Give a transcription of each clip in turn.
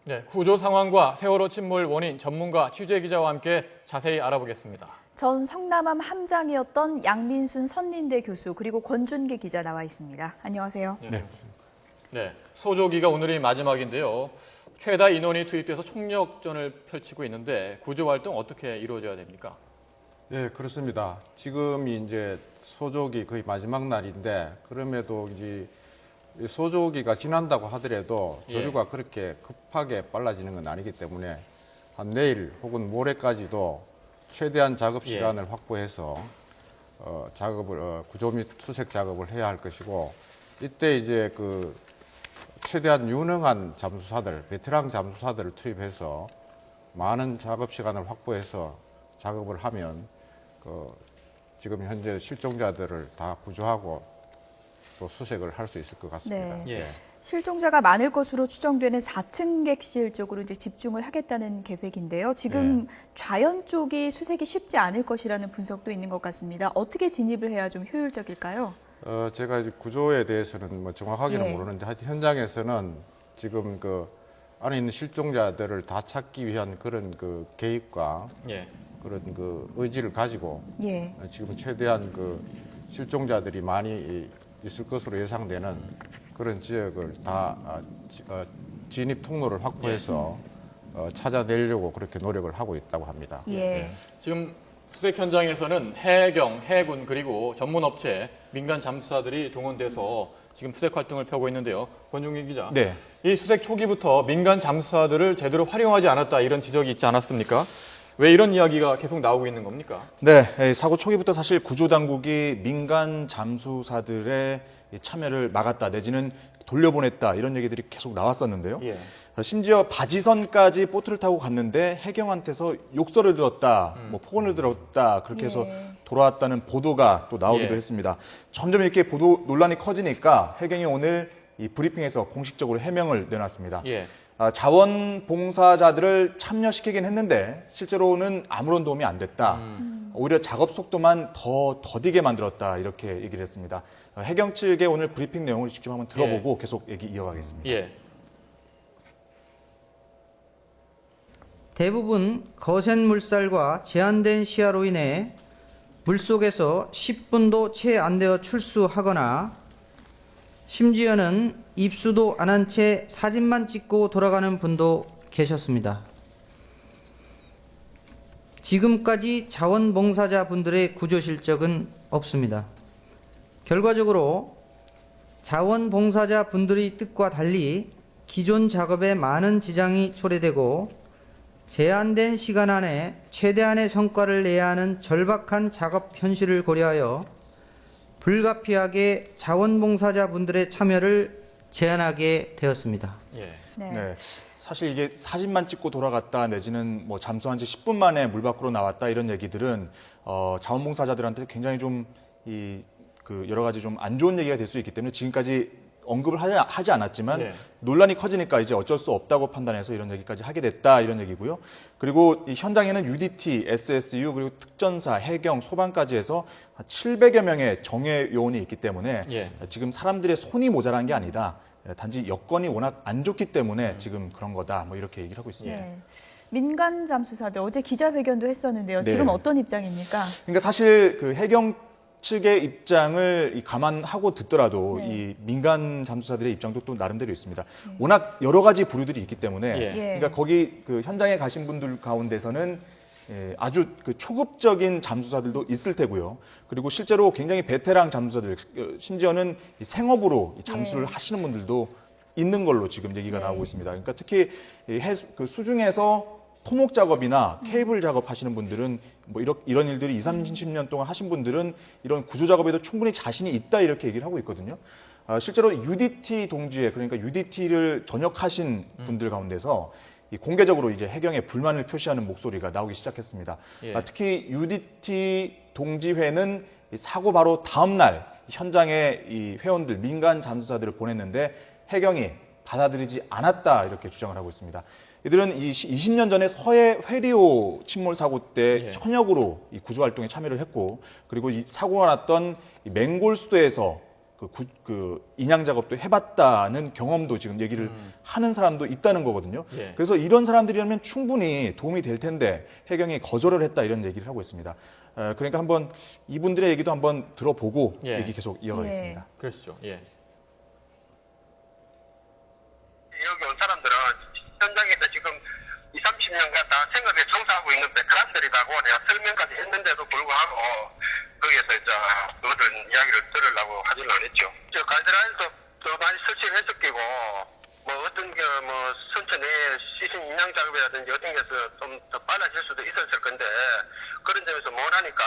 네, 구조 상황과 세월호 침몰 원인 전문가 취재 기자와 함께 자세히 알아보겠습니다. 전 성남함 함장이었던 양민순 선린대 교수 그리고 권준기 기자 나와 있습니다. 안녕하세요. 네, 소조기가 오늘이 마지막인데요. 최다 인원이 투입돼서 총력전을 펼치고 있는데 구조 활동 어떻게 이루어져야 됩니까? 네, 그렇습니다. 지금이 이제 소조기 거의 마지막 날인데 그럼에도 이제 소조기가 지난다고 하더라도 조류가 그렇게 급하게 빨라지는 건 아니기 때문에 한 내일 혹은 모레까지도 최대한 작업 시간을 확보해서 작업을 구조 및 수색 작업을 해야 할 것이고 이때 이제 그 최대한 유능한 잠수사들, 베테랑 잠수사들을 투입해서 많은 작업 시간을 확보해서 작업을 하면 지금 현재 실종자들을 다 구조하고 또 수색을 할 수 있을 것 같습니다. 네. 실종자가 많을 것으로 추정되는 4층 객실 쪽으로 이제 집중을 하겠다는 계획인데요. 지금 좌연 쪽이 수색이 쉽지 않을 것이라는 분석도 있는 것 같습니다. 어떻게 진입을 해야 좀 효율적일까요? 제가 이제 구조에 대해서는 뭐 정확하게는 모르는데 하여튼 현장에서는 지금 그 안에 있는 실종자들을 다 찾기 위한 그런 그 계획과 그런 그 의지를 가지고 지금 최대한 그 실종자들이 많이 있을 것으로 예상되는 그런 지역을 다 진입 통로를 확보해서 찾아내려고 그렇게 노력을 하고 있다고 합니다. 지금 수색 현장에서는 해경, 해군 그리고 전문 업체, 민간 잠수사들이 동원돼서 지금 수색 활동을 펴고 있는데요. 권중기 기자, 이 수색 초기부터 민간 잠수사들을 제대로 활용하지 않았다 이런 지적이 있지 않았습니까? 왜 이런 이야기가 계속 나오고 있는 겁니까? 네, 사고 초기부터 사실 구조당국이 민간 잠수사들의 참여를 막았다 내지는 돌려보냈다 이런 얘기들이 계속 나왔었는데요. 심지어 바지선까지 보트를 타고 갔는데 해경한테서 욕설을 들었다, 뭐 폭언을 들었다 그렇게 해서 돌아왔다는 보도가 또 나오기도 했습니다. 점점 이렇게 보도 논란이 커지니까 해경이 오늘 이 브리핑에서 공식적으로 해명을 내놨습니다. 자원봉사자들을 참여시키긴 했는데 실제로는 아무런 도움이 안 됐다. 오히려 작업 속도만 더 더디게 만들었다 이렇게 얘기를 했습니다. 해경 측의 오늘 브리핑 내용을 직접 한번 들어보고 계속 얘기 이어가겠습니다. 대부분 거센 물살과 제한된 시야로 인해 물속에서 10분도 채 안 되어 출수하거나 심지어는 입수도 안 한 채 사진만 찍고 돌아가는 분도 계셨습니다. 지금까지 자원봉사자 분들의 구조 실적은 없습니다. 결과적으로 자원봉사자 분들의 뜻과 달리 기존 작업에 많은 지장이 초래되고 제한된 시간 안에 최대한의 성과를 내야 하는 절박한 작업 현실을 고려하여 불가피하게 자원봉사자 분들의 참여를 제한하게 되었습니다. 네. 사실 이게 사진만 찍고 돌아갔다 내지는 뭐 잠수한 지 10분 만에 물 밖으로 나왔다 이런 얘기들은 자원봉사자들한테 굉장히 좀 여러 가지 좀 안 좋은 얘기가 될 수 있기 때문에 지금까지 언급을 하지 않았지만 논란이 커지니까 이제 어쩔 수 없다고 판단해서 이런 얘기까지 하게 됐다 이런 얘기고요. 그리고 이 현장에는 UDT, SSU 그리고 특전사, 해경, 소방까지 해서 700여 명의 정예 요원이 있기 때문에 지금 사람들의 손이 모자란 게 아니다. 단지 여건이 워낙 안 좋기 때문에 지금 그런 거다. 뭐 이렇게 얘기를 하고 있습니다. 민간 잠수사들 어제 기자회견도 했었는데요. 지금 어떤 입장입니까? 그러니까 사실 그 해경 측의 입장을 감안하고 듣더라도 이 민간 잠수사들의 입장도 또 나름대로 있습니다. 워낙 여러 가지 부류들이 있기 때문에 그러니까 거기 그 현장에 가신 분들 가운데서는 아주 그 초급적인 잠수사들도 있을 테고요. 그리고 실제로 굉장히 베테랑 잠수사들, 심지어는 생업으로 잠수를 하시는 분들도 있는 걸로 지금 얘기가 나오고 있습니다. 그러니까 특히 그 수중에서 토목 작업이나 케이블 작업 하시는 분들은 뭐 이런 일들이 20, 30년 동안 하신 분들은 이런 구조 작업에도 충분히 자신이 있다 이렇게 얘기를 하고 있거든요. 실제로 UDT 동지에 그러니까 UDT를 전역하신 분들 가운데서 공개적으로 이제 해경에 불만을 표시하는 목소리가 나오기 시작했습니다. 특히 UDT 동지회는 사고 바로 다음 날 현장에 이 회원들 민간 잠수사들을 보냈는데 해경이 받아들이지 않았다 이렇게 주장을 하고 있습니다. 이들은 20년 전에 서해 회리호 침몰 사고 때 현역으로 이 구조 활동에 참여를 했고 그리고 이 사고가 났던 이 맹골 수도에서 그 인양 작업도 해봤다는 경험도 지금 얘기를 하는 사람도 있다는 거거든요. 예. 그래서 이런 사람들이라면 충분히 도움이 될 텐데 해경이 거절을 했다 이런 얘기를 하고 있습니다. 그러니까 한번 이분들의 얘기도 한번 들어보고 예. 얘기 계속 이어가겠습니다. 그러시죠. 예. 여기 온 사람들은 현장에서 지금 20, 30년간 다 생업에 종사하고 있는 베테랑들이라고 내가 설명까지 했는데도 불구하고 거기에서 이제 그거를 이야기를 들으려고 하지는 않았죠. 저 가이드라인도 더 많이 설치를 했을 거고 뭐 어떤 게 뭐 선체 내 시신 인양 작업이라든지 어떤 게서 좀 더 빨라질 수도 있었을 건데 그런 점에서 못하니까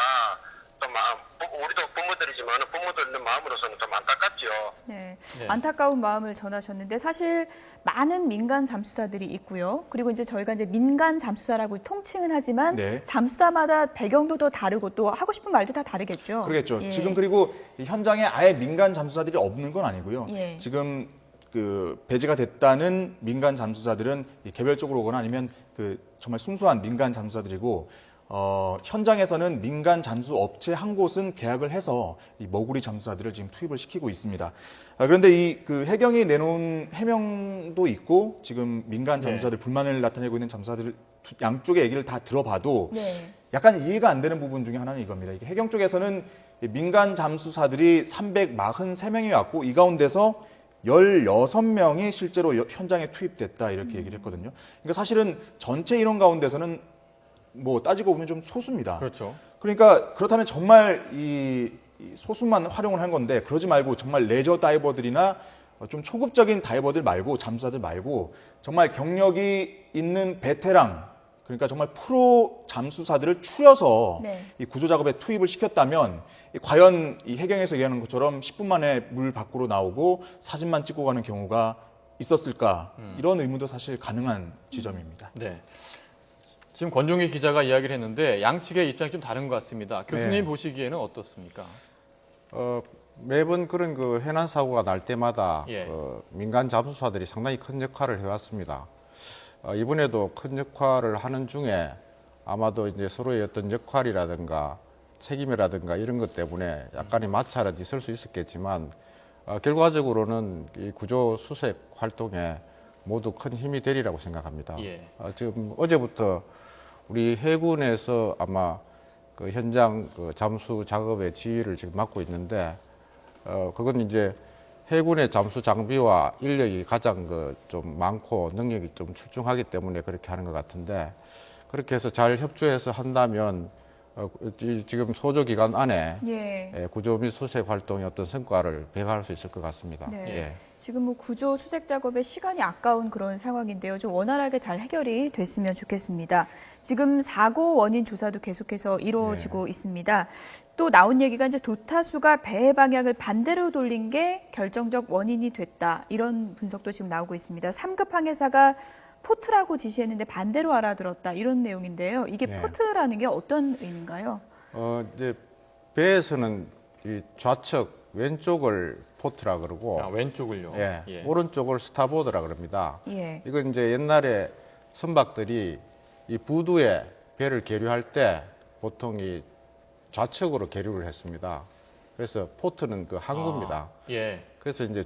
좀 우리도 부모들이지만 부모들 마음으로서는 좀 안타깝죠. 네. 네. 안타까운 마음을 전하셨는데 사실 많은 민간 잠수사들이 있고요. 그리고 이제 저희가 이제 민간 잠수사라고 통칭은 하지만 네. 잠수사마다 배경도 더 다르고 또 하고 싶은 말도 다 다르겠죠. 그러겠죠. 예. 지금 그리고 이 현장에 아예 민간 잠수사들이 없는 건 아니고요. 예. 지금 그 배제가 됐다는 민간 잠수사들은 이 개별적으로 오거나 아니면 그 정말 순수한 민간 잠수사들이고 현장에서는 민간 잠수 업체 한 곳은 계약을 해서 이 머구리 잠수사들을 지금 투입을 시키고 있습니다. 그런데 이 그 해경이 내놓은 해명도 있고 지금 민간 잠수사들 불만을 나타내고 있는 잠수사들 양쪽의 얘기를 다 들어봐도 네. 약간 이해가 안 되는 부분 중에 하나는 이겁니다. 이게 해경 쪽에서는 민간 잠수사들이 343명이 왔고 이 가운데서 16명이 실제로 현장에 투입됐다 이렇게 얘기를 했거든요. 그러니까 사실은 전체 인원 가운데서는 뭐 따지고 보면 좀 소수입니다. 그렇죠. 그러니까 그렇다면 정말 이 소수만 활용을 한 건데 그러지 말고 정말 레저 다이버들이나 좀 초급적인 다이버들 말고 잠수사들 말고 정말 경력이 있는 베테랑 그러니까 정말 프로 잠수사들을 추려서 네. 이 구조 작업에 투입을 시켰다면 과연 이 해경에서 얘기하는 것처럼 10분 만에 물 밖으로 나오고 사진만 찍고 가는 경우가 있었을까 이런 의문도 사실 가능한 지점입니다. 네. 지금 권종희 기자가 이야기를 했는데 양측의 입장이 좀 다른 것 같습니다. 교수님 네. 보시기에는 어떻습니까? 매번 그런 그 해난 사고가 날 때마다 예. 민간 잠수사들이 상당히 큰 역할을 해왔습니다. 이번에도 큰 역할을 하는 중에 아마도 이제 서로의 어떤 역할이라든가 책임이라든가 이런 것 때문에 약간의 마찰은 있을 수 있었겠지만 결과적으로는 이 구조 수색 활동에 모두 큰 힘이 되리라고 생각합니다. 예. 지금 어제부터 우리 해군에서 아마 그 현장 그 잠수 작업의 지휘를 지금 맡고 있는데 그건 이제 해군의 잠수 장비와 인력이 가장 그 좀 많고 능력이 좀 출중하기 때문에 그렇게 하는 것 같은데 그렇게 해서 잘 협조해서 한다면 지금 소조 기간 안에 예. 구조 및 수색 활동의 어떤 성과를 배가할 수 있을 것 같습니다. 네. 예. 지금 뭐 구조 수색 작업에 시간이 아까운 그런 상황인데요. 좀 원활하게 잘 해결이 됐으면 좋겠습니다. 지금 사고 원인 조사도 계속해서 이루어지고 있습니다. 또 나온 얘기가 이제 도타수가 배의 방향을 반대로 돌린 게 결정적 원인이 됐다. 이런 분석도 지금 나오고 있습니다. 3급 항해사가 포트라고 지시했는데 반대로 알아들었다. 이런 내용인데요. 이게 네. 포트라는 게 어떤 의미인가요? 이제 배에서는 이 좌측 왼쪽을 포트라 그러고 왼쪽을요. 예, 오른쪽을 스타보드라 그럽니다. 예. 이건 이제 옛날에 선박들이 이 부두에 배를 계류할 때 보통 이 좌측으로 계류를 했습니다. 그래서 포트는 그 항구입니다. 예. 그래서 이제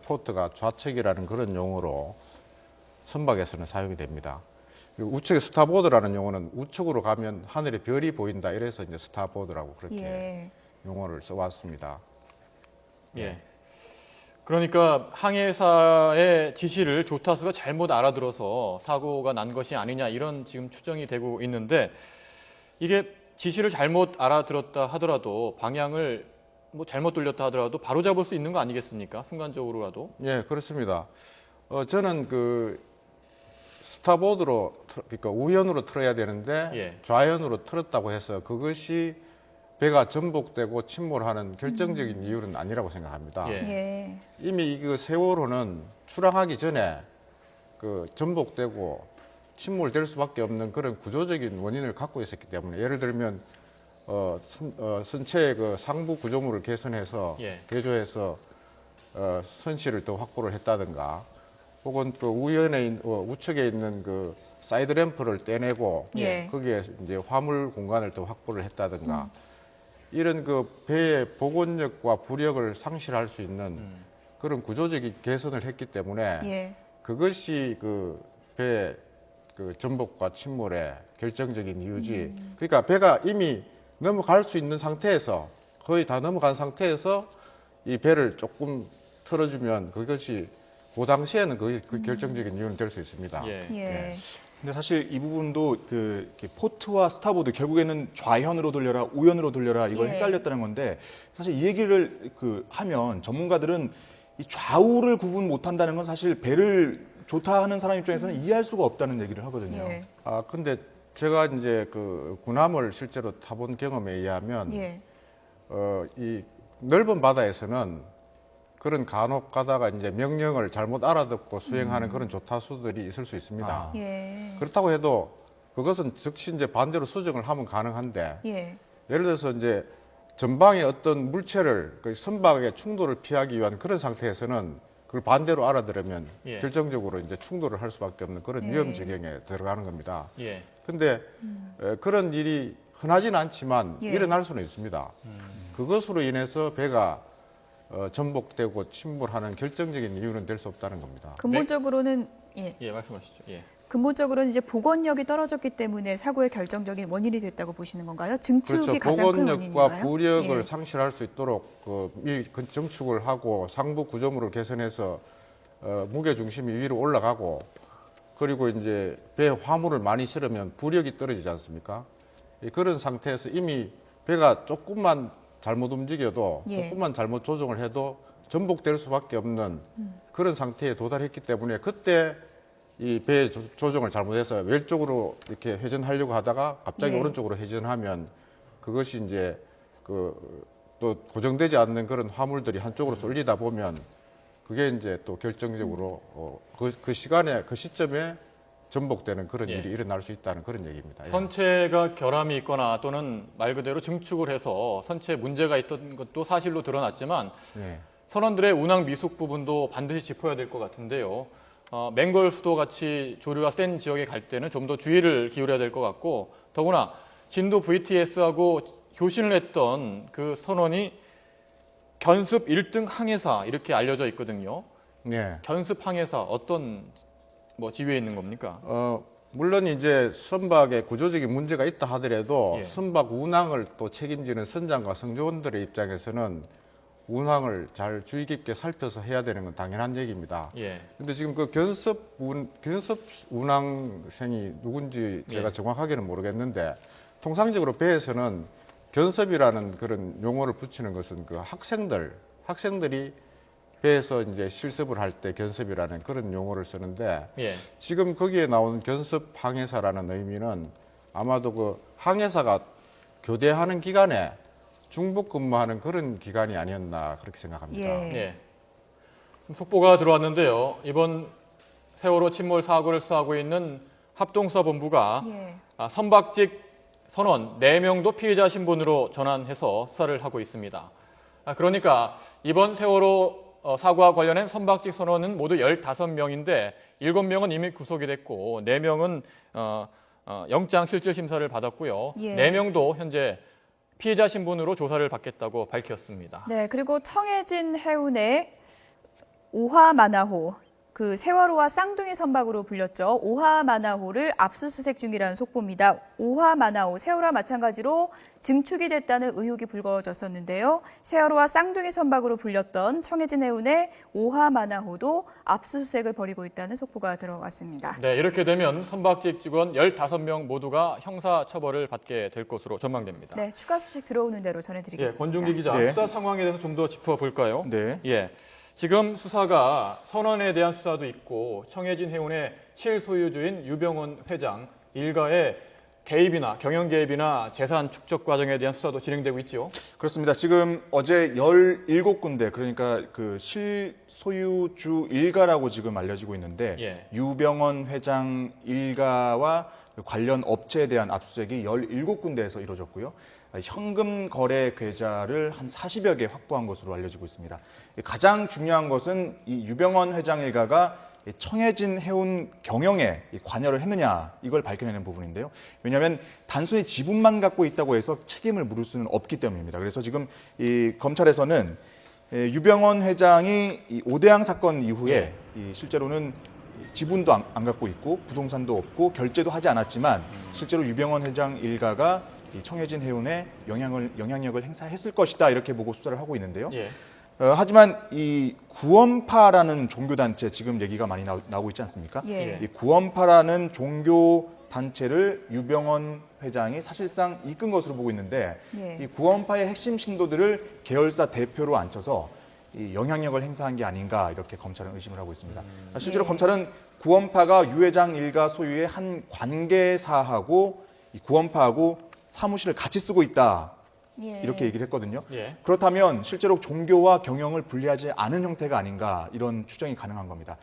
포트가 좌측이라는 그런 용어로 선박에서는 사용이 됩니다. 그리고 우측의 스타보드라는 용어는 우측으로 가면 하늘에 별이 보인다. 이래서 이제 스타보드라고 그렇게 예. 용어를 써왔습니다. 예. 그러니까 항해사의 지시를 조타수가 잘못 알아들어서 사고가 난 것이 아니냐 이런 지금 추정이 되고 있는데 이게 지시를 잘못 알아들었다 하더라도 방향을 뭐 잘못 돌렸다 하더라도 바로 잡을 수 있는 거 아니겠습니까? 순간적으로라도. 예, 그렇습니다. 저는 그 스타보드로 그러니까 우연으로 틀어야 되는데 예. 좌연으로 틀었다고 해서 그것이 배가 전복되고 침몰하는 결정적인 이유는 아니라고 생각합니다. 예. 예. 이미 그 세월호는 출항하기 전에 그 전복되고 침몰될 수밖에 없는 그런 구조적인 원인을 갖고 있었기 때문에 예를 들면 선체의 그 상부 구조물을 개선해서 예. 개조해서 선실을 더 확보를 했다든가 혹은 또 우측에 있는 그 사이드 램프를 떼내고 예. 거기에 이제 화물 공간을 더 확보를 했다든가 이런 그 배의 복원력과 부력을 상실할 수 있는 그런 구조적인 개선을 했기 때문에 예. 그것이 그 배의 그 전복과 침몰의 결정적인 이유지. 그러니까 배가 이미 넘어갈 수 있는 상태에서 거의 다 넘어간 상태에서 이 배를 조금 틀어주면 그것이 그 당시에는 그 결정적인 이유는 될 수 있습니다. 예. 예. 근데 사실 이 부분도 그 이렇게 포트와 스타보드 결국에는 좌현으로 돌려라 우현으로 돌려라 이걸 예. 헷갈렸다는 건데 사실 이 얘기를 그 하면 전문가들은 이 좌우를 구분 못한다는 건 사실 배를 좋다 하는 사람 입장에서는 이해할 수가 없다는 얘기를 하거든요. 예. 아 근데 제가 이제 그 군함을 실제로 타본 경험에 의하면 예. 이 넓은 바다에서는 그런 간혹 가다가 이제 명령을 잘못 알아듣고 수행하는 그런 조타수들이 있을 수 있습니다. 예. 그렇다고 해도 그것은 즉시 이제 반대로 수정을 하면 가능한데 예. 예를 들어서 이제 전방의 어떤 물체를 그 선박의 충돌을 피하기 위한 그런 상태에서는 그걸 반대로 알아들으면 예. 결정적으로 이제 충돌을 할 수밖에 없는 그런 예. 위험 지경에 들어가는 겁니다. 예. 근데 그런 일이 흔하지는 않지만 예. 일어날 수는 있습니다. 그것으로 인해서 배가 전복되고 침몰하는 결정적인 이유는 될 수 없다는 겁니다. 근본적으로는 예. 예, 말씀하시죠. 예. 근본적으로는 이제 복원력이 떨어졌기 때문에 사고의 결정적인 원인이 됐다고 보시는 건가요? 증축이 그렇죠. 가장 큰 복원력과 원인인가요? 부력을 예. 상실할 수 있도록 그 정축을 하고 상부 구조물을 개선해서 무게 중심이 위로 올라가고 그리고 이제 배에 화물을 많이 실으면 부력이 떨어지지 않습니까? 그런 상태에서 이미 배가 조금만 잘못 움직여도 예. 조금만 잘못 조정을 해도 전복될 수밖에 없는 그런 상태에 도달했기 때문에 그때 이 배 조정을 잘못해서 왼쪽으로 이렇게 회전하려고 하다가 갑자기 예. 오른쪽으로 회전하면 그것이 이제 그 또 고정되지 않는 그런 화물들이 한쪽으로 쏠리다 보면 그게 이제 또 결정적으로 그 시간에 그 시점에 전복되는 그런 예. 일이 일어날 수 있다는 그런 얘기입니다. 예. 선체가 결함이 있거나 또는 말 그대로 증축을 해서 선체에 문제가 있던 것도 사실로 드러났지만 예. 선원들의 운항 미숙 부분도 반드시 짚어야 될 것 같은데요. 맹걸 수도 같이 조류가 센 지역에 갈 때는 좀 더 주의를 기울여야 될 것 같고 더구나 진도 VTS하고 교신을 했던 그 선원이 견습 1등 항해사 이렇게 알려져 있거든요. 예. 견습 항해사 어떤 뭐 지위에 있는 겁니까? 물론 이제 선박에 구조적인 문제가 있다 하더라도 예. 선박 운항을 또 책임지는 선장과 승조원들의 입장에서는 운항을 잘 주의 깊게 살펴서 해야 되는 건 당연한 얘기입니다. 예. 근데 지금 그 견습 운항생이 누군지 제가 예. 정확하게는 모르겠는데 통상적으로 배에서는 견습이라는 그런 용어를 붙이는 것은 그 학생들이 배에서 이제 실습을 할 때 견습이라는 그런 용어를 쓰는데 예. 지금 거기에 나온 견습 항해사라는 의미는 아마도 그 항해사가 교대하는 기간에 중복 근무하는 그런 기간이 아니었나 그렇게 생각합니다. 예. 예. 속보가 들어왔는데요. 이번 세월호 침몰 사고를 수사하고 있는 합동수사본부가 예. 선박직 선원 4명도 피해자 신분으로 전환해서 수사를 하고 있습니다. 그러니까 이번 세월호 사고와 관련된 선박직 선원은 모두 15명인데 7명은 이미 구속이 됐고 4명은 영장 실질 심사를 받았고요. 예. 4명도 현재 피해자 신분으로 조사를 받겠다고 밝혔습니다. 네, 그리고 청해진 해운의 오하마나호, 그 세월호와 쌍둥이 선박으로 불렸죠. 오하마나호를 압수수색 중이라는 속보입니다. 오하마나호, 세월호와 마찬가지로 증축이 됐다는 의혹이 불거졌었는데요. 세월호와 쌍둥이 선박으로 불렸던 청해진 해운의 오하마나호도 압수수색을 벌이고 있다는 속보가 들어왔습니다. 네, 이렇게 되면 선박직 직원 15명 모두가 형사처벌을 받게 될 것으로 전망됩니다. 네, 추가 소식 들어오는 대로 예, 전해드리겠습니다. 권중기 기자, 네. 수사 상황에 대해서 좀 더 짚어볼까요? 네. 예, 지금 수사가 선원에 대한 수사도 있고 청해진 해운의 실소유주인 유병원 회장 일가의 개입이나 경영 개입이나 재산 축적 과정에 대한 수사도 진행되고 있죠. 그렇습니다. 지금 어제 17군데 그러니까 그 실소유주 일가라고 지금 알려지고 있는데 예. 유병원 회장 일가와 관련 업체에 대한 압수수색이 17군데에서 이루어졌고요. 현금 거래 계좌를 한 40여 개 확보한 것으로 알려지고 있습니다. 가장 중요한 것은 이 유병원 회장 일가가 청해진 해운 경영에 관여를 했느냐 이걸 밝혀내는 부분인데요. 왜냐하면 단순히 지분만 갖고 있다고 해서 책임을 물을 수는 없기 때문입니다. 그래서 지금 이 검찰에서는 유병헌 회장이 이 오대양 사건 이후에 이 실제로는 지분도 안 갖고 있고 부동산도 없고 결제도 하지 않았지만 실제로 유병헌 회장 일가가 이 청해진 해운에 영향력을 행사했을 것이다 이렇게 보고 수사를 하고 있는데요. 예. 하지만 이 구원파라는 종교단체 지금 얘기가 많이 나오고 있지 않습니까? 예. 이 구원파라는 종교단체를 유병헌 회장이 사실상 이끈 것으로 보고 있는데 예. 이 구원파의 핵심 신도들을 계열사 대표로 앉혀서 이 영향력을 행사한 게 아닌가 이렇게 검찰은 의심을 하고 있습니다. 실제로 예. 검찰은 구원파가 유 회장 일가 소유의 한 관계사하고 이 구원파하고 사무실을 같이 쓰고 있다. 예. 이렇게 얘기를 했거든요. 예. 그렇다면 실제로 종교와 경영을 분리하지 않은 형태가 아닌가 이런 추정이 가능한 겁니다.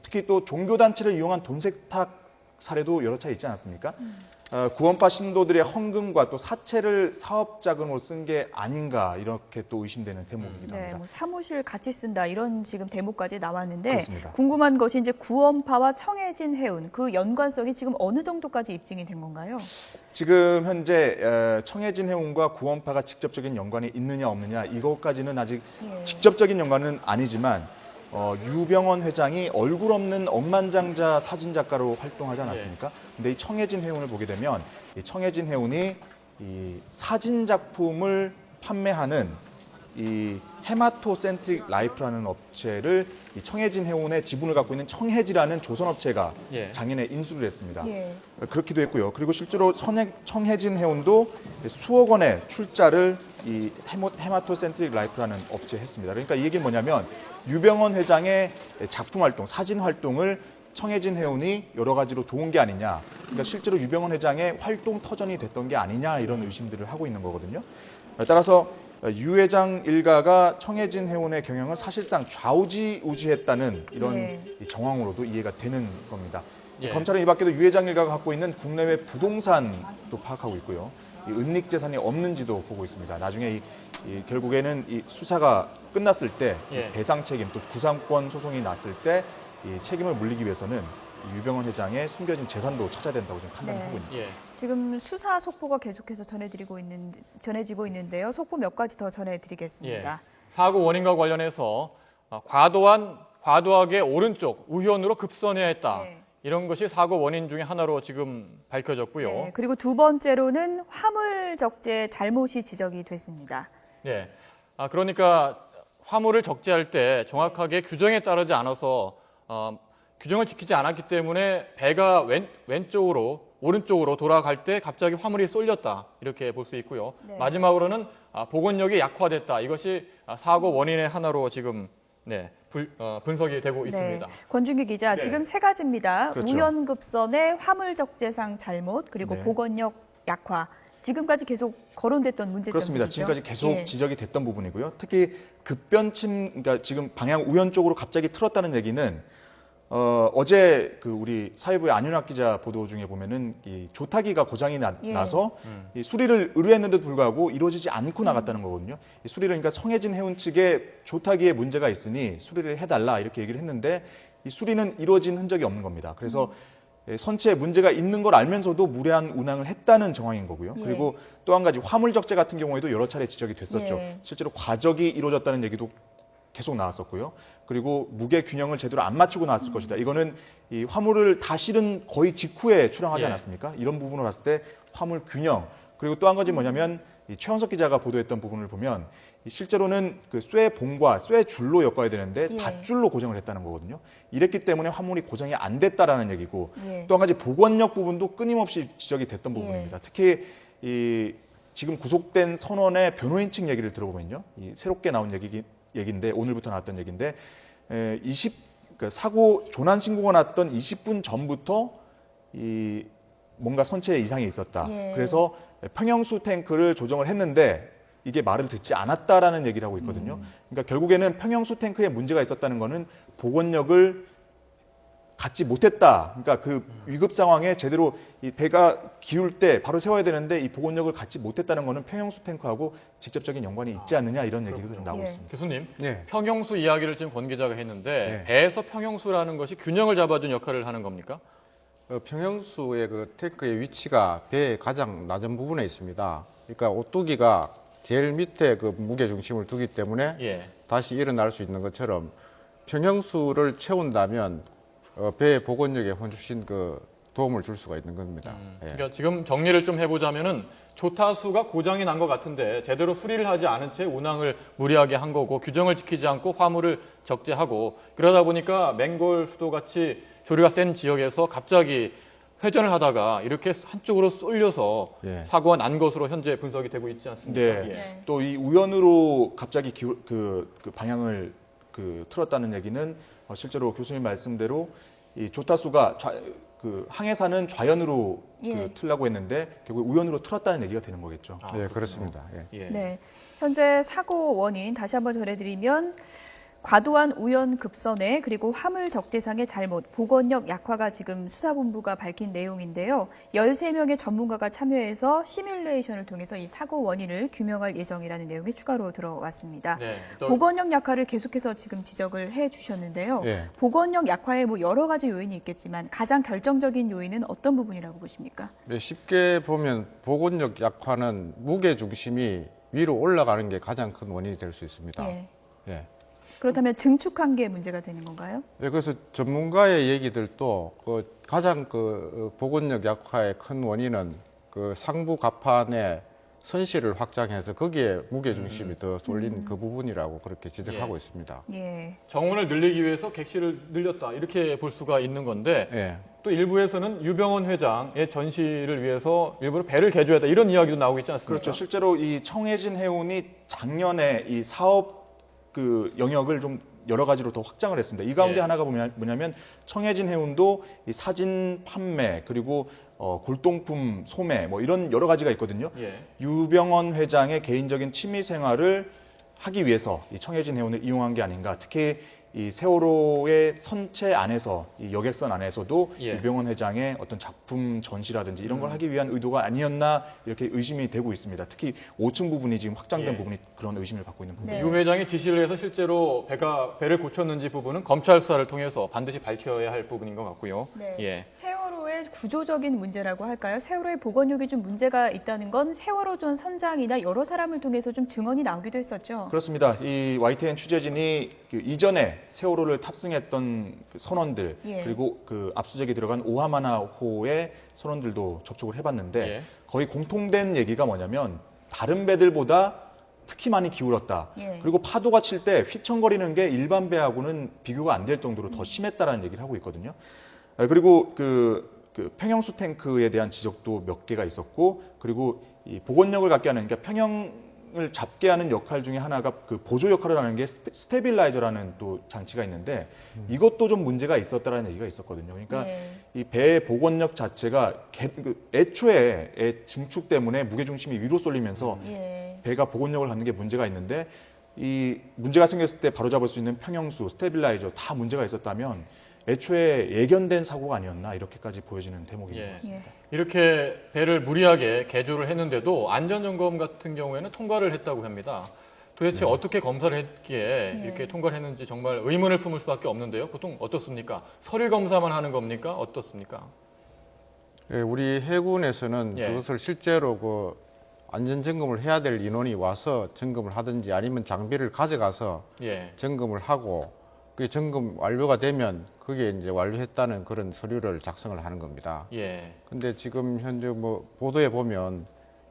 특히 또 종교단체를 이용한 돈 세탁 사례도 여러 차례 있지 않았습니까? 구원파 신도들의 헌금과 또 사채를 사업 자금으로 쓴 게 아닌가 이렇게 또 의심되는 대목이기도 네, 합니다. 뭐 사무실 같이 쓴다 이런 지금 대목까지 나왔는데 그렇습니다. 궁금한 것이 이제 구원파와 청해진 해운 그 연관성이 지금 어느 정도까지 입증이 된 건가요? 지금 현재 청해진 해운과 구원파가 직접적인 연관이 있느냐 없느냐 이것까지는 아직 예. 직접적인 연관은 아니지만 유병헌 회장이 얼굴 없는 억만장자 사진 작가로 활동하지 않았습니까? 근데 이 청해진 해운을 보게 되면 이 청해진 해운이 이 사진 작품을 판매하는 이 헤마토센트릭 라이프라는 업체를 이 청해진 해운의 지분을 갖고 있는 청해지라는 조선업체가 예. 작년에 인수를 했습니다. 예. 그렇기도 했고요. 그리고 실제로 청해진 해운도 수억 원의 출자를 이 헤마토센트릭 라이프라는 업체에 했습니다. 그러니까 이 얘기는 뭐냐면 유병헌 회장의 작품 활동, 사진 활동을 청해진 해운이 여러 가지로 도운 게 아니냐. 그러니까 실제로 유병헌 회장의 활동 터전이 됐던 게 아니냐 이런 의심들을 하고 있는 거거든요. 따라서 유 회장 일가가 청해진 해운의 경영을 사실상 좌우지우지했다는 이런 예. 이 정황으로도 이해가 되는 겁니다. 예. 검찰은 이 밖에도 유 회장 일가가 갖고 있는 국내외 부동산도 파악하고 있고요. 이 은닉 재산이 없는지도 보고 있습니다. 나중에 결국에는 이 수사가 끝났을 때 예. 배상 책임 또 구상권 소송이 났을 때 이 책임을 물리기 위해서는 이 유병헌 회장의 숨겨진 재산도 찾아야 된다고 지금 판단을 네. 하고 있습니다. 예. 지금 수사 속보가 계속해서 전해지고 있는데요. 속보 몇 가지 더 예. 전해드리겠습니다. 사고 원인과 관련해서 과도하게 오른쪽 우현으로 급선해야 했다. 네. 이런 것이 사고 원인 중에 하나로 지금 밝혀졌고요. 네, 그리고 두 번째로는 화물 적재 잘못이 지적이 됐습니다. 네. 그러니까 화물을 적재할 때 정확하게 규정에 따르지 않아서 규정을 지키지 않았기 때문에 배가 오른쪽으로 돌아갈 때 갑자기 화물이 쏠렸다. 이렇게 볼 수 있고요. 네. 마지막으로는 복원력이 약화됐다. 이것이 사고 원인의 하나로 지금 분석이 되고 있습니다. 네. 권준기 기자, 네. 지금 세 가지입니다. 그렇죠. 우연급선의 화물 적재상 잘못, 그리고 네. 복원력 약화. 지금까지 계속 거론됐던 문제점이죠. 그렇습니다. 지금까지 계속 예. 지적이 됐던 부분이고요. 특히 급변침, 그러니까 지금 방향 우연 쪽으로 갑자기 틀었다는 얘기는 어제 그 우리 사회부의 안윤학 기자 보도 중에 보면은 이 조타기가 고장이 예. 나서 이 수리를 의뢰했는데도 불구하고 이루어지지 않고 나갔다는 거거든요. 이 수리를 그러니까 청해진 해운 측에 조타기에 문제가 있으니 수리를 해달라 이렇게 얘기를 했는데 이 수리는 이루어진 흔적이 없는 겁니다. 그래서 선체에 문제가 있는 걸 알면서도 무례한 운항을 했다는 정황인 거고요. 예. 그리고 또 한 가지 화물 적재 같은 경우에도 여러 차례 지적이 됐었죠. 예. 실제로 과적이 이루어졌다는 얘기도 계속 나왔었고요. 그리고 무게 균형을 제대로 안 맞추고 나왔을 것이다. 이거는 이 화물을 다 실은 거의 직후에 출항하지 예. 않았습니까? 이런 부분을 봤을 때 화물 균형 그리고 또 한 가지 뭐냐면 이 최원석 기자가 보도했던 부분을 보면 이 실제로는 그 쇠봉과 쇠줄로 엮어야 되는데 예. 밧줄로 고정을 했다는 거거든요. 이랬기 때문에 화물이 고정이 안 됐다라는 얘기고 예. 또 한 가지 복원력 부분도 끊임없이 지적이 됐던 부분입니다. 특히 이 지금 구속된 선원의 변호인 측 얘기를 들어보면요, 이 새롭게 나온 얘기인데 오늘부터 나왔던 얘기인데 그러니까 사고 조난 신고가 났던 20분 전부터 이 뭔가 선체에 이상이 있었다. 예. 그래서 평형수 탱크를 조정을 했는데 이게 말을 듣지 않았다라는 얘기를 하고 있거든요. 그러니까 결국에는 평형수 탱크에 문제가 있었다는 거는 복원력을 갖지 못했다. 그러니까 그 위급 상황에 제대로 이 배가 기울 때 바로 세워야 되는데 이 복원력을 갖지 못했다는 거는 평형수 탱크하고 직접적인 연관이 있지 않느냐 이런 얘기도 좀 나오고 예. 있습니다. 교수님, 네. 평형수 이야기를 지금 권 기자가 했는데 네. 배에서 평형수라는 것이 균형을 잡아준 역할을 하는 겁니까? 평형수의 그 탱크의 위치가 배의 가장 낮은 부분에 있습니다. 그러니까 오뚜기가 제일 밑에 그 무게 중심을 두기 때문에 예. 다시 일어날 수 있는 것처럼 평형수를 채운다면 배의 복원력에 훨씬 그 도움을 줄 수가 있는 겁니다. 예. 그러니까 지금 정리를 좀 해보자면은 조타수가 고장이 난 것 같은데 제대로 수리를 하지 않은 채 운항을 무리하게 한 거고 규정을 지키지 않고 화물을 적재하고 그러다 보니까 맹골 수도 같이 조류가 센 지역에서 갑자기 회전을 하다가 이렇게 한쪽으로 쏠려서 예. 사고가 난 것으로 현재 분석이 되고 있지 않습니까? 네. 예. 또 이 우연으로 갑자기 그 방향을 틀었다는 얘기는 실제로 교수님 말씀대로 이 조타수가 그 항해사는 좌연으로 예. 틀라고 했는데 결국 우연으로 틀었다는 얘기가 되는 거겠죠. 아, 네, 그렇군요. 그렇습니다. 예. 예. 네. 현재 사고 원인 다시 한번 전해드리면 과도한 우연 급선회 그리고 화물 적재상의 잘못, 복원력 약화가 지금 수사본부가 밝힌 내용인데요. 13명의 전문가가 참여해서 시뮬레이션을 통해서 이 사고 원인을 규명할 예정이라는 내용이 추가로 들어왔습니다. 네, 또 복원력 약화를 계속해서 지금 지적을 해주셨는데요. 예. 복원력 약화에 뭐 여러 가지 요인이 있겠지만 가장 결정적인 요인은 어떤 부분이라고 보십니까? 네, 쉽게 보면 복원력 약화는 무게 중심이 위로 올라가는 게 가장 큰 원인이 될 수 있습니다. 예. 예. 그렇다면 증축한 게 문제가 되는 건가요? 네, 그래서 전문가의 얘기들도 가장 복원력 약화의 큰 원인은 그 상부 갑판의 선실을 확장해서 거기에 무게 중심이 더 쏠린 그 부분이라고 그렇게 지적하고 예. 있습니다. 예. 정원을 늘리기 위해서 객실을 늘렸다 이렇게 볼 수가 있는 건데 예. 또 일부에서는 유병원 회장의 전시를 위해서 일부러 배를 개조했다 이런 이야기도 나오고 있지 않습니까? 그렇죠. 실제로 이 청해진 해운이 작년에 이 사업 그 영역을 좀 여러 가지로 더 확장을 했습니다. 이 가운데 예. 하나가 뭐냐면 청해진 해운도 이 사진 판매 그리고 골동품 소매 뭐 이런 여러 가지가 있거든요. 예. 유병원 회장의 개인적인 취미 생활을 하기 위해서 이 청해진 해운을 이용한 게 아닌가. 특히 이 세월호의 선체 안에서 이 여객선 안에서도 예. 유병원 회장의 어떤 작품 전시라든지 이런 걸 하기 위한 의도가 아니었나 이렇게 의심이 되고 있습니다. 특히 5층 부분이 지금 확장된 예. 부분이 그런 의심을 받고 있는 부분입니다. 네. 유 회장이 지시를 해서 실제로 배를 고쳤는지 부분은 검찰 수사를 통해서 반드시 밝혀야 할 부분인 것 같고요. 네. 예. 세월호의 구조적인 문제라고 할까요? 세월호의 복원력이 좀 문제가 있다는 건 세월호 전 선장이나 여러 사람을 통해서 좀 증언이 나오기도 했었죠. 그렇습니다. 이 YTN 취재진이 그 이전에 세월호를 탑승했던 그 선원들 예. 그리고 그 압수수색이 들어간 오하마나호의 선원들도 접촉을 해봤는데 예. 거의 공통된 얘기가 뭐냐면 다른 배들보다 특히 많이 기울었다. 예. 그리고 파도가 칠 때 휘청거리는 게 일반 배하고는 비교가 안 될 정도로 더 심했다라는 얘기를 하고 있거든요. 그리고 그 평형수 탱크에 대한 지적도 몇 개가 있었고 그리고 이 복원력을 갖게 하는 그러니까 평형을 잡게 하는 역할 중에 하나가 그 보조 역할을 하는 게 스테빌라이저라는 또 장치가 있는데 이것도 좀 문제가 있었다라는 얘기가 있었거든요. 그러니까 예. 이 배의 복원력 자체가 애초에 증축 때문에 무게 중심이 위로 쏠리면서 예. 배가 복원력을 갖는 게 문제가 있는데 이 문제가 생겼을 때 바로잡을 수 있는 평형수, 스테빌라이저 다 문제가 있었다면 애초에 예견된 사고가 아니었나 이렇게까지 보여지는 대목인 것 예. 같습니다. 이렇게 배를 무리하게 개조를 했는데도 안전점검 같은 경우에는 통과를 했다고 합니다. 도대체 어떻게 검사를 했기에 이렇게 통과를 했는지 정말 의문을 품을 수밖에 없는데요. 보통 어떻습니까? 서류 검사만 하는 겁니까? 어떻습니까? 예, 우리 해군에서는 예. 그것을 실제로 그 안전 점검을 해야 될 인원이 와서 점검을 하든지 아니면 장비를 가져가서 예. 점검을 하고 그 점검 완료가 되면 그게 이제 완료했다는 그런 서류를 작성을 하는 겁니다. 예. 근데 지금 현재 뭐 보도에 보면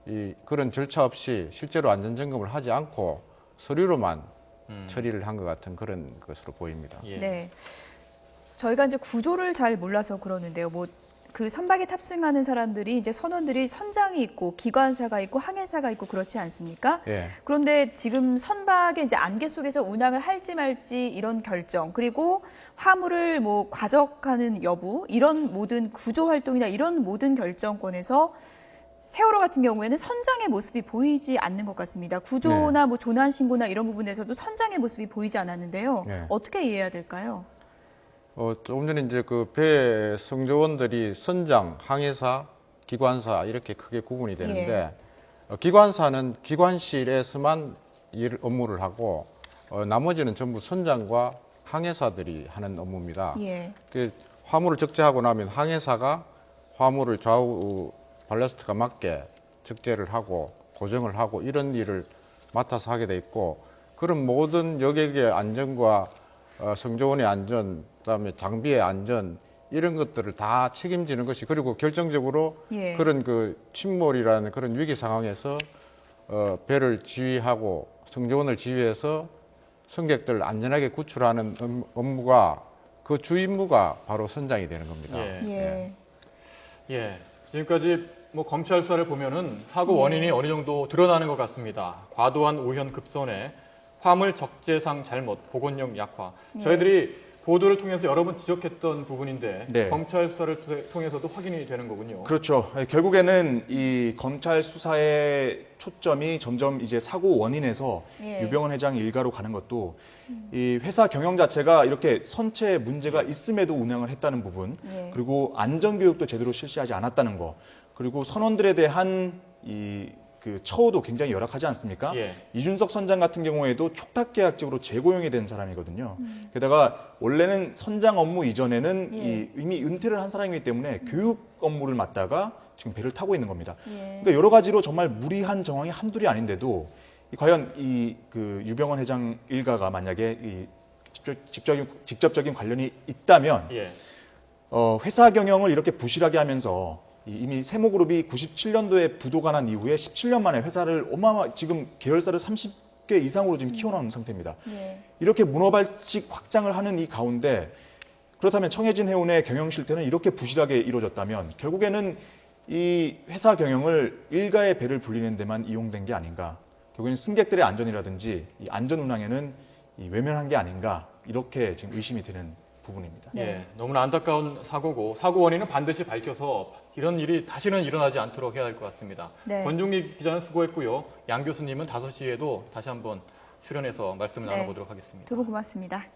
이 그런 절차 없이 실제로 안전 점검을 하지 않고 서류로만 처리를 한 것 같은 그런 것으로 보입니다. 예. 네. 저희가 이제 구조를 잘 몰라서 그러는데요. 뭐 그 선박에 탑승하는 사람들이 이제 선원들이 선장이 있고 기관사가 있고 항해사가 있고 그렇지 않습니까? 예. 그런데 지금 선박의 이제 안개 속에서 운항을 할지 말지 이런 결정 그리고 화물을 뭐 과적하는 여부 이런 모든 구조 활동이나 이런 모든 결정권에서 세월호 같은 경우에는 선장의 모습이 보이지 않는 것 같습니다. 구조나 뭐 조난 신고나 이런 부분에서도 선장의 모습이 보이지 않았는데요. 네. 어떻게 이해해야 될까요? 조금 전에 이제 그 배 승조원들이 선장, 항해사, 기관사 이렇게 크게 구분이 되는데 기관사는 기관실에서만 업무를 하고 나머지는 전부 선장과 항해사들이 하는 업무입니다. 예. 그 화물을 적재하고 나면 항해사가 화물을 좌우 발라스트가 맞게 적재를 하고 고정을 하고 이런 일을 맡아서 하게 돼 있고 그런 모든 여객의 안전과 승조원의 안전, 그다음에 장비의 안전 이런 것들을 다 책임지는 것이 그리고 결정적으로 예. 그런 그 침몰이라는 그런 위기 상황에서 배를 지휘하고 승조원을 지휘해서 승객들을 안전하게 구출하는 업무가 그 주임무가 바로 선장이 되는 겁니다. 예. 예. 지금까지 뭐 검찰 수사를 보면은 사고 원인이 어느 정도 드러나는 것 같습니다. 과도한 우현 급선에 화물 적재상 잘못, 보건력 약화. 저희들이 보도를 통해서 여러 번 지적했던 부분인데 네. 검찰 수사를 통해서도 확인이 되는 거군요. 그렇죠. 결국에는 이 검찰 수사의 초점이 점점 이제 사고 원인에서 예. 유병헌 회장 일가로 가는 것도 이 회사 경영 자체가 이렇게 선체 문제가 있음에도 운영을 했다는 부분, 예. 그리고 안전교육도 제대로 실시하지 않았다는 거, 그리고 선원들에 대한 그 처우도 굉장히 열악하지 않습니까? 예. 이준석 선장 같은 경우에도 촉탁계약직으로 재고용이 된 사람이거든요. 게다가 원래는 선장 업무 이전에는 이미 은퇴를 한 사람이기 때문에 교육 업무를 맡다가 지금 배를 타고 있는 겁니다. 그러니까 여러 가지로 정말 무리한 정황이 한둘이 아닌데도 과연 그 유병헌 회장 일가가 만약에 직접적인 관련이 있다면 예. 회사 경영을 이렇게 부실하게 하면서 이미 세모그룹이 97년도에 부도가 난 이후에 17년 만에 회사를 지금 계열사를 30개 이상으로 지금 키워놓은 상태입니다. 예. 이렇게 문어발식 확장을 하는 이 가운데 그렇다면 청해진 해운의 경영 실태는 이렇게 부실하게 이루어졌다면 결국에는 이 회사 경영을 일가의 배를 불리는 데만 이용된 게 아닌가. 결국에는 승객들의 안전이라든지 이 안전 운항에는 외면한 게 아닌가. 이렇게 지금 의심이 되는 부분입니다. 예, 너무나 안타까운 사고고 사고 원인은 반드시 밝혀서 이런 일이 다시는 일어나지 않도록 해야 할 것 같습니다. 네. 권중기 기자는 수고했고요. 양 교수님은 5시에도 다시 한번 출연해서 말씀을 네. 나눠보도록 하겠습니다. 두 분 고맙습니다.